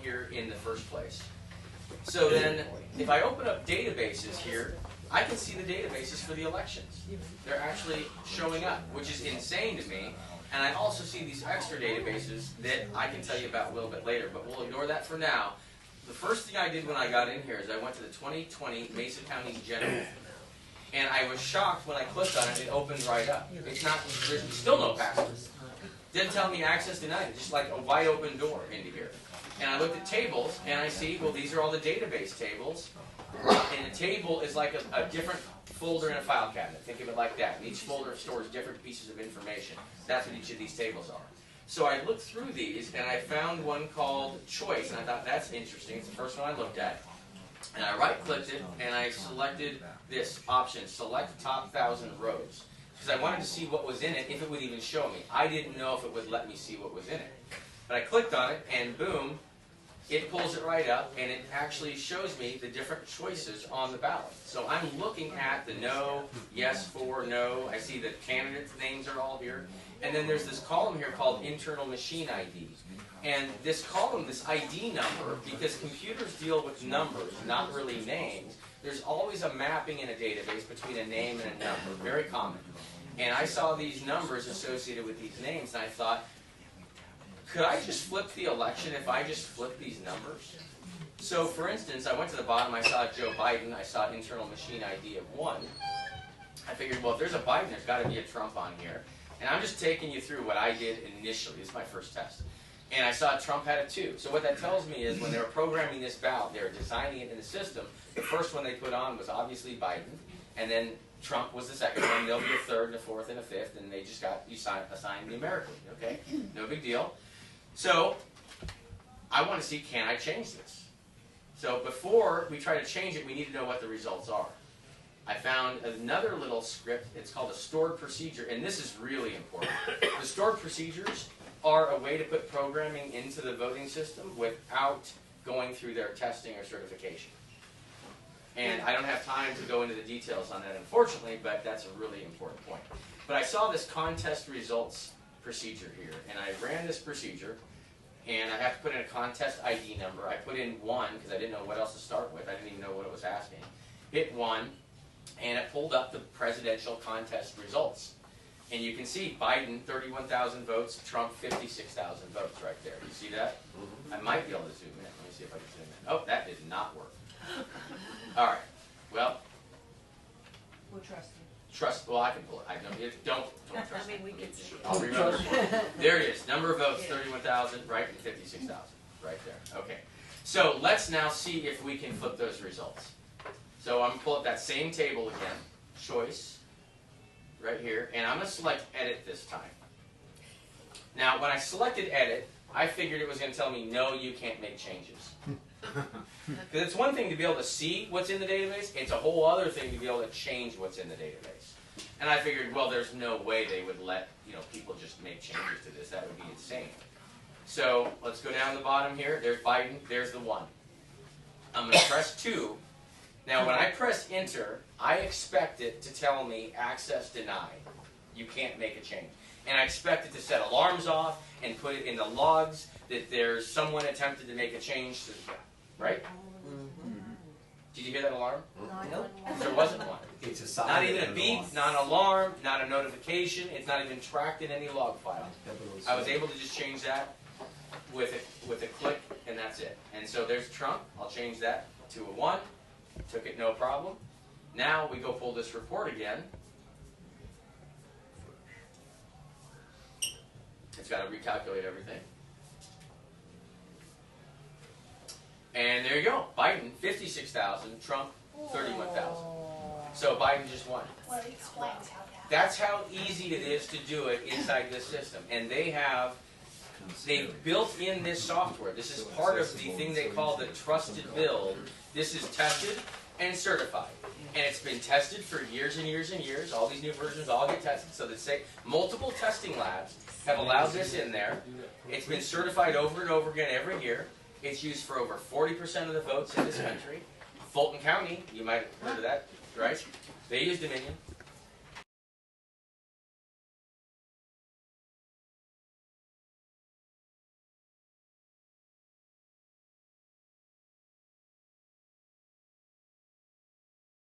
here in the first place. So then, if I open up databases here, I can see the databases for the elections. They're actually showing up, which is insane to me. And I also see these extra databases that I can tell you about a little bit later, but we'll ignore that for now. The first thing I did when I got in here is I went to the 2020 Mason County General. And I was shocked when I clicked on it, it opened right up. It's not, there's still no password. Didn't tell me access denied. It's just like a wide open door into here. And I looked at tables, and I see, well, these are all the database tables. And a table is like a different folder in a file cabinet. Think of it like that. And each folder stores different pieces of information. That's what each of these tables are. So I looked through these, and I found one called Choice, and I thought, that's interesting. It's the first one I looked at. And I right-clicked it, and I selected this option, Select Top 1,000 Rows. Because I wanted to see what was in it, if it would even show me. I didn't know if it would let me see what was in it. But I clicked on it, and boom, it pulls it right up, and it actually shows me the different choices on the ballot. So I'm looking at the no, yes, for, no. I see the candidates' names are all here. And then there's this column here called Internal Machine ID. And this column, this ID number, because computers deal with numbers, not really names, there's always a mapping in a database between a name and a number, very common. And I saw these numbers associated with these names, and I thought, could I just flip the election if I just flip these numbers? So, for instance, I went to the bottom, I saw Joe Biden, I saw Internal Machine ID of 1. I figured, well, if there's a Biden, there's got to be a Trump on here. And I'm just taking you through what I did initially. This is my first test. And I saw Trump had a 2. So what that tells me is when they were programming this ballot, they were designing it in the system, the first one they put on was obviously Biden, and then Trump was the second one. There'll be a third, and a fourth, and a fifth, and they just got assigned numerically, okay? No big deal. So I want to see, can I change this? So before we try to change it, we need to know what the results are. I found another little script. It's called a stored procedure, and this is really important. The stored procedures are a way to put programming into the voting system without going through their testing or certification. And I don't have time to go into the details on that, unfortunately, but that's a really important point. But I saw this contest results procedure here, and I ran this procedure, and I have to put in a contest ID number. I put in 1 because I didn't know what else to start with. I didn't even know what it was asking. Hit 1, and it pulled up the presidential contest results. And you can see Biden, 31,000 votes, Trump, 56,000 votes right there. You see that? I might be able to zoom in. Let me see if I can zoom in. Oh, that did not work. All right. Well, we'll trust you. Trust. Well, I can pull it. I know. Don't trust. I mean, we can see. I'll remember. There it is. Number of votes, 31,000, right, and 56,000, right there. Okay. So let's now see if we can flip those results. So I'm going to pull up that same table again. Choice. Right here, and I'm going to select Edit this time. Now, when I selected Edit, I figured it was going to tell me, no, you can't make changes. Because it's one thing to be able to see what's in the database, it's a whole other thing to be able to change what's in the database. And I figured, well, there's no way they would let people just make changes to this. That would be insane. So let's go down the bottom here. There's Biden. There's the 1. I'm going to press 2. Now, when I press Enter, I expect it to tell me access denied. You can't make a change. And I expect it to set alarms off and put it in the logs that there's someone attempted to make a change to right? Did you hear that alarm? No. There wasn't one. It's a sign. Not even a beep, not an alarm, not a notification. It's not even tracked in any log file. I was able to just change that with a click, and that's it. And so there's Trump. I'll change that to a 1. Took it no problem. Now we go pull this report again. It's got to recalculate everything. And there you go. Biden, 56,000. Trump, 31,000. So Biden just won. Well, it explains how that. That's how easy it is to do it inside this system. And they've built in this software. This is part of the thing they call the trusted build. This is tested and certified. And it's been tested for years and years and years. All these new versions all get tested. So that multiple testing labs have allowed this in there. It's been certified over and over again every year. It's used for over 40% of the votes in this country. Fulton County, you might have heard of that, right? They use Dominion.